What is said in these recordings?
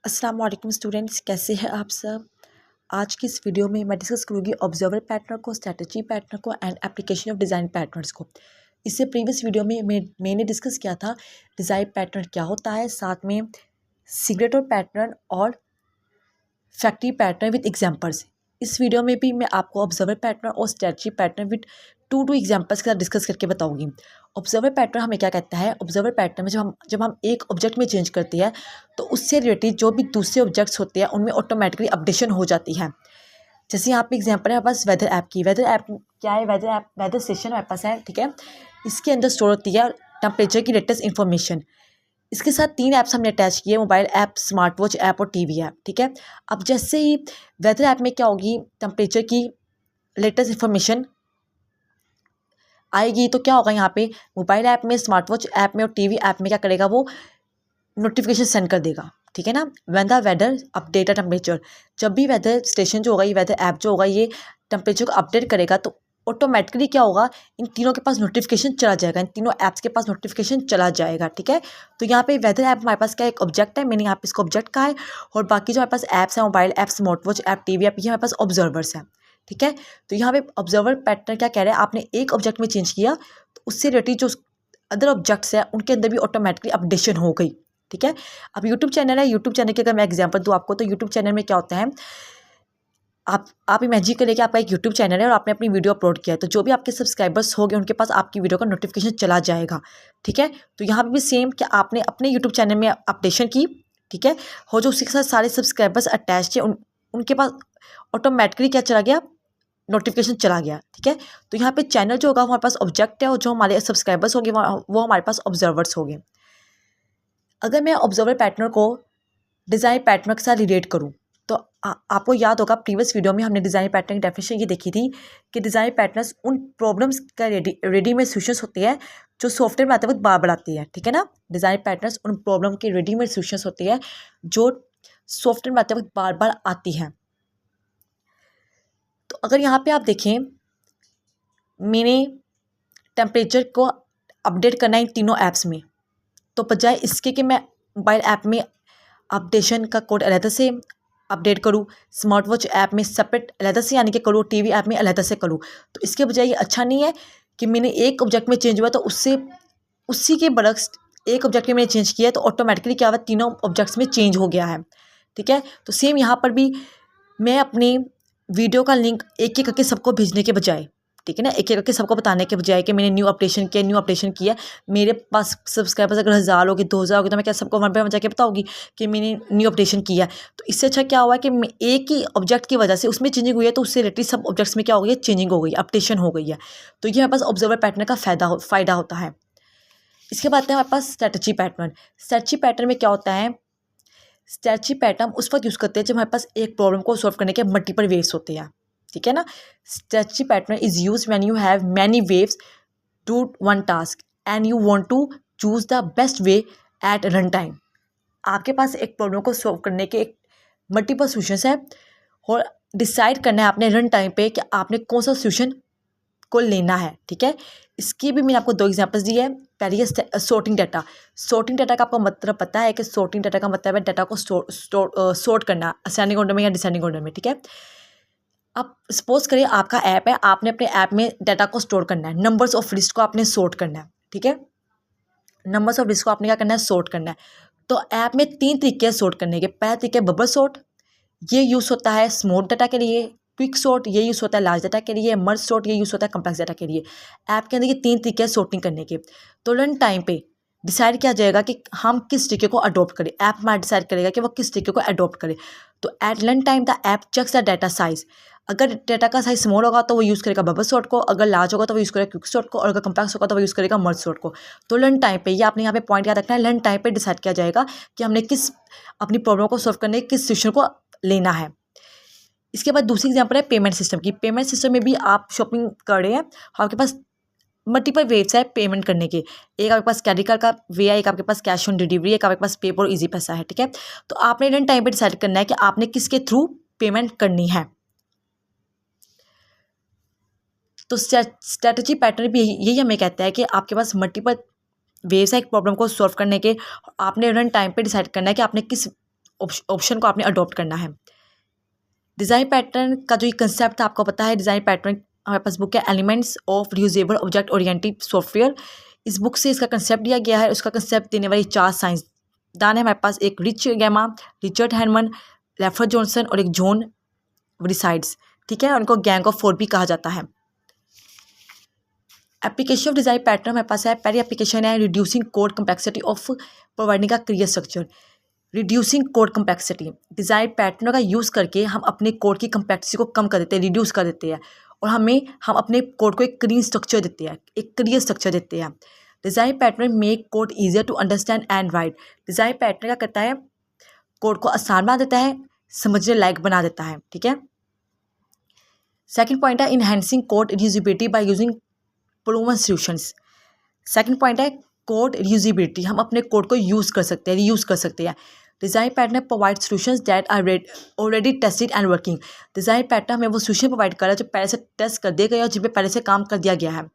अस्सलाम वालेकुम स्टूडेंट्स, कैसे हैं आप सब। आज की इस वीडियो में मैं डिस्कस करूँगी ऑब्जर्वर पैटर्न को, स्ट्रेटजी पैटर्न को and application of design patterns को। इससे प्रीवियस वीडियो में मैंने डिस्कस किया था डिज़ाइन पैटर्न क्या होता है, साथ में सिग्नेचर पैटर्न और फैक्ट्री पैटर्न विद एग्जांपल्स। इस वीडियो में भी मैं आपको ऑब्जर्वर पैटर्न और strategy pattern with two examples के साथ डिस्कस करके बताऊंगी। ऑब्जर्वर पैटर्न हमें क्या कहता है, ऑब्जर्वर पैटर्न में जब हम एक ऑब्जेक्ट में चेंज करते हैं तो उससे रिलेटेड जो भी दूसरे ऑब्जेक्ट्स होते हैं उनमें ऑटोमेटिकली अपडेशन हो जाती है। जैसे यहाँ पे एग्जांपल है हमारे पास वेदर ऐप की। वेदर ऐप क्या है, वेदर ऐप वेदर स्टेशन हमारे पास है, ठीक है। इसके अंदर स्टोर होती है टेम्परेचर की लेटेस्ट इन्फॉर्मेशन। इसके साथ 3 ऐप्स हमने अटैच किए, mobile app, smart watch app और टीवी ऐप, ठीक है। अब जैसे ही वेदर ऐप में क्या होगी, टेम्परेचर की लेटेस्ट इन्फॉर्मेशन आएगी तो क्या होगा, यहाँ पे मोबाइल ऐप में, स्मार्ट वॉच ऐप में और टीवी ऐप में क्या करेगा, वो नोटिफिकेशन सेंड कर देगा, ठीक है ना। When the weather update a temperature, जब भी वेदर स्टेशन जो होगा, ये वेदर ऐप जो होगा, ये टेम्परेचर को अपडेट करेगा तो ऑटोमेटिकली क्या होगा, इन तीनों के पास नोटिफिकेशन चला जाएगा, इन तीनों ऐप्स के पास नोटिफिकेशन चला जाएगा, ठीक है। तो यहाँ पे वेदर ऐप हमारे पास क्या एक ऑब्जेक्ट है, मैंने यहाँ पे इसको ऑब्जेक्ट कहा है, और बाकी जो हमारे पास ऐप्स हैं, mobile app, smart watch app, TV app, ये हमारे पास ऑब्जर्वर्स हैं, ठीक है। तो यहाँ पे ऑब्जर्वर पैटर्न क्या कह रहा है, आपने एक ऑब्जेक्ट में चेंज किया तो उससे रिलेटेड जो अदर ऑब्जेक्ट्स हैं उनके अंदर भी ऑटोमेटिकली अपडेशन हो गई, ठीक है। अब यूट्यूब चैनल है, यूट्यूब चैनल की अगर मैं एग्जांपल दूँ आपको, तो यूट्यूब चैनल में क्या होता है, आप इमेजिन करिए कि आपका एक यूट्यूब चैनल है और आपने अपनी वीडियो अपलोड किया है, तो जो भी आपके सब्सक्राइबर्स होंगे उनके पास आपकी वीडियो का नोटिफिकेशन चला जाएगा, ठीक है। तो यहाँ पे भी सेम कि आपने अपने यूट्यूब चैनल में अपडेशन की, ठीक है, और जो उसी के साथ सारे सब्सक्राइबर्स अटैच थे उनके पास ऑटोमेटिकली क्या चला गया, नोटिफिकेशन चला गया, ठीक है। तो यहाँ पे चैनल जो होगा हमारे पास ऑब्जेक्ट है, और जो हमारे सब्सक्राइबर्स होंगे वो हमारे पास ऑब्जर्वर्स होंगे। अगर मैं ऑब्जर्वर पैटर्न को डिज़ाइन पैटर्न के साथ रिलेट करूँ तो आपको याद होगा प्रीवियस वीडियो में हमने डिज़ाइन पैटर्न की डेफिनेशन ये देखी थी कि डिज़ाइन पैटर्न्स उन प्रॉब्लम्स का रेडीमेड सोल्यूशंस होते हैं जो सॉफ्टवेयर में आते वक्त बार बार आती है, ठीक है ना। डिज़ाइन पैटर्न्स उन प्रॉब्लम के रेडीमेड सोल्यूशंस होते हैं जो सॉफ्टवेयर में आते वक्त बार बार आती हैं। तो अगर यहाँ पे आप देखें, मैंने टेम्परेचर को अपडेट करना है इन तीनों ऐप्स में, तो बजाय इसके कि मैं मोबाइल ऐप में अपडेशन का कोड अलग से अपडेट करूँ, स्मार्ट वॉच ऐप में सेपरेट अलग से यानी कि करूँ, टीवी ऐप में अलग से करूँ, तो इसके बजाय ये अच्छा नहीं है कि मैंने एक ऑब्जेक्ट में चेंज हुआ तो उससे उसी के बरक्स एक ऑब्जेक्ट में मैंने चेंज किया तो ऑटोमेटिकली क्या हुआ, तीनों ऑब्जेक्ट्स में चेंज हो गया है, ठीक है। तो सेम यहाँ पर भी मैं अपनी वीडियो का लिंक एक एक करके सबको भेजने के बजाय, ठीक है ना, एक एक करके सबको बताने के बजाय कि मैंने न्यू अपडेशन किया, मेरे पास सब्सक्राइबर्स अगर 1000 हो गए, 2000 हो गए, तो मैं क्या सबको वन बाय वन जाके बताऊंगी कि मैंने न्यू अपडेशन किया। तो इससे अच्छा क्या हुआ कि एक ही ऑब्जेक्ट की वजह से उसमें चेंजिंग हुई है, तो उससे रिलेटेड सब ऑब्जेक्ट्स में क्या हो गई है, चेंजिंग हो गई, अपडेशन हो गई है। तो ये हमारे पास ऑब्जर्वर पैटर्न का फ़ायदा होता है। इसके बाद है हमारे पास स्ट्रेटजी पैटर्न। स्ट्रेटजी पैटर्न में क्या होता है, स्ट्रेटजी पैटर्न उस वक्त यूज़ करते हैं जब हमारे पास एक प्रॉब्लम को सॉल्व करने के मल्टीपल वेव्स होते हैं, ठीक है ना। Strategy pattern is use when you have many waves to one task and you want to choose the best way at run time. आपके पास एक प्रॉब्लम को सॉल्व करने के एक मल्टीपल सोल्यूशंस है और डिसाइड करना है आपने रन टाइम पे कि आपने कौन सा सोल्यूशन को लेना है, ठीक है। इसकी भी मैंने आपको 2 एग्जांपल्स दिए हैं। पहली है सॉर्टिंग डाटा। सॉर्टिंग डाटा का आपको मतलब पता है कि सॉर्टिंग डाटा का मतलब है डाटा को सॉर्ट करना असेंडिंग ऑर्डर में या डिसेंडिंग ऑर्डर में, ठीक है। अब सपोज करिए आपका ऐप है, आपने अपने ऐप में डाटा को स्टोर करना है, नंबर्स ऑफ लिस्ट को आपने सॉर्ट करना है, ठीक है। नंबर्स ऑफ लिस्ट को आपने क्या करना है, सॉर्ट करना है। तो ऐप में 3 तरीके हैं सॉर्ट करने के। पहला तरीका है बबल सॉर्ट, ये यूज़ होता है स्मॉल डाटा के लिए। क्विक सॉर्ट ये यूज़ होता है लार्ज डाटा के लिए। मर्ज सॉर्ट ये यूज़ होता है कम्प्लेक्स डाटा के लिए। ऐप के अंदर ये 3 तरीके हैं सॉर्टिंग करने के। तो रन टाइम पे डिसाइड किया जाएगा कि हम किस तरीके को अडोप्ट करें, ऐप हमारा डिसाइड करेगा कि वो किस तरीके को अडोप्ट करे। तो at run time the app checks the data size. अगर डाटा का साइज स्मॉल होगा तो वो यूज़ करेगा बबल सॉर्ट को, अगर लार्ज होगा तो वो यूज़ करेगा क्विक सॉर्ट को, और अगर कम्प्लेक्स होगा तो वो यूज़ करेगा मर्ज सॉर्ट को। तो रन टाइम पे ये आपने यहाँ पे पॉइंट याद रखना है, रन टाइम पे डिसाइड किया जाएगा कि हमने किस अपनी प्रॉब्लम को सॉल्व करने किस सोल्यूशन को लेना है। इसके बाद दूसरी एग्जांपल है पेमेंट सिस्टम की। पेमेंट सिस्टम में भी आप शॉपिंग कर रहे हैं, आपके पास मल्टीपल वेज है पेमेंट करने के। एक आपके पास क्रेडिट कार्ड का वे है, एक आपके पास कैश ऑन डिलीवरी है, एक आपके पास पेपर और इजी पैसा है, ठीक है। तो आपने रन टाइम पे डिसाइड करना है कि आपने किसके थ्रू पेमेंट करनी है। तो स्ट्रेटजी पैटर्न भी यही हमें कहता है कि आपके पास मल्टीपल वेव्स है एक प्रॉब्लम को सॉल्व करने के, आपने रन टाइम पे डिसाइड करना है कि आपने किस ऑप्शन को आपने अडॉप्ट करना है। डिज़ाइन पैटर्न का जो ये कंसेप्ट था आपको पता है। डिज़ाइन पैटर्न हमारे पास बुक है elements of reusable object oriented software. इस बुक से इसका कंसेप्ट दिया गया है। उसका कंसेप्ट देने वाली 4 साइंसदान है हमारे पास, एक रिच गैमा, रिचर्ड हैनमन, रेफर जॉनसन और एक जॉन वरिसाइड्स, ठीक है। उनको गैंग ऑफ 4 भी कहा जाता है। एप्लीकेशन ऑफ डिज़ाइन पैटर्न हमारे पास है। पहली एप्लीकेशन है reducing code complexity of providing a clear structure. Reducing code complexity, design pattern का यूज़ करके हम अपने कोड की कम्प्लेक्सिटी को कम कर देते हैं, रिड्यूस कर देते हैं, और हम अपने कोड को एक क्लीन स्ट्रक्चर देते हैं, एक क्लियर स्ट्रक्चर देते हैं। Design pattern make code easier to understand and write. Design pattern क्या करता है, कोड को आसान बना देता है, समझने लायक बना देता है, ठीक है। सेकंड पॉइंट है enhancing code reusability by using proven solutions. Second point है कोड रीयूजेबिलिटी, हम अपने कोड को यूज़ कर सकते हैं, रीयूज़ कर सकते हैं। Design pattern provide solutions that are already tested and working. Design pattern हमें वो सॉल्यूशन प्रोवाइड कर रहा है जो पहले से टेस्ट कर दिए गए और जिन पे पहले से काम कर दिया गया है।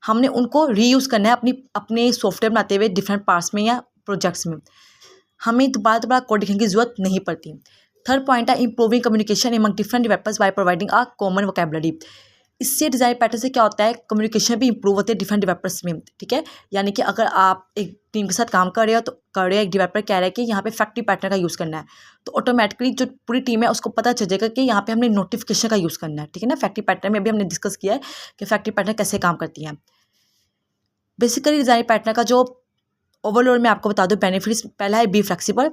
हमने उनको रीयूज़ करना है अपने सॉफ्टवेयर बनाते हुए डिफरेंट पार्ट्स में या प्रोजेक्ट्स में। हमें दोबारा कोड लिखने की ज़रूरत नहीं पड़ती। थर्ड पॉइंट है improving communication among different developers by providing a common vocabulary. इससे डिज़ाइन पैटर्न से क्या होता है, कम्युनिकेशन भी इंप्रूव होते हैं डिफरेंट डेवलपर्स में, ठीक है। यानी कि अगर आप एक टीम के साथ काम कर रहे हो तो एक डेवलपर कह रहा है कि यहाँ पे फैक्ट्री पैटर्न का यूज़ करना है, तो ऑटोमेटिकली जो पूरी टीम है उसको पता चल जाएगा कि यहाँ पे हमने नोटिफिकेशन का यूज़ करना है, ठीक है ना। फैक्ट्री पैटर्न में भी हमने डिस्कस किया है कि फैक्ट्री पैटर्न कैसे काम करती हैं। बेसिकली डिज़ाइन पैटर्न का जो ओवरऑल मैं आपको बता दूँ बेनिफिट्स, पहला है be flexible,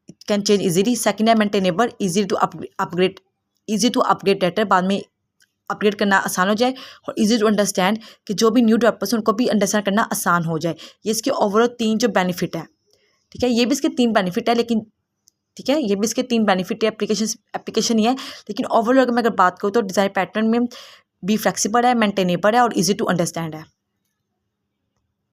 it can change easily. Second है maintainable, easy to upgrade later, बाद में अपग्रेड करना आसान हो जाए, और इजी टू अंडरस्टैंड कि जो भी न्यू डेवलपर्स उनको भी अंडरस्टैंड करना आसान हो जाए। ये इसके ओवरऑल 3 जो बेनिफिट है, ठीक है। ये भी इसके 3 बेनिफिट है, लेकिन ठीक है, ये भी इसके 3 बेनिफिट है, एप्लीकेशन ही है, लेकिन ओवरऑल अगर मैं बात करूँ तो डिज़ाइन पैटर्न में बी फ्लेक्सिबल है, मेंटेनेबल है और इजी टू अंडरस्टैंड है।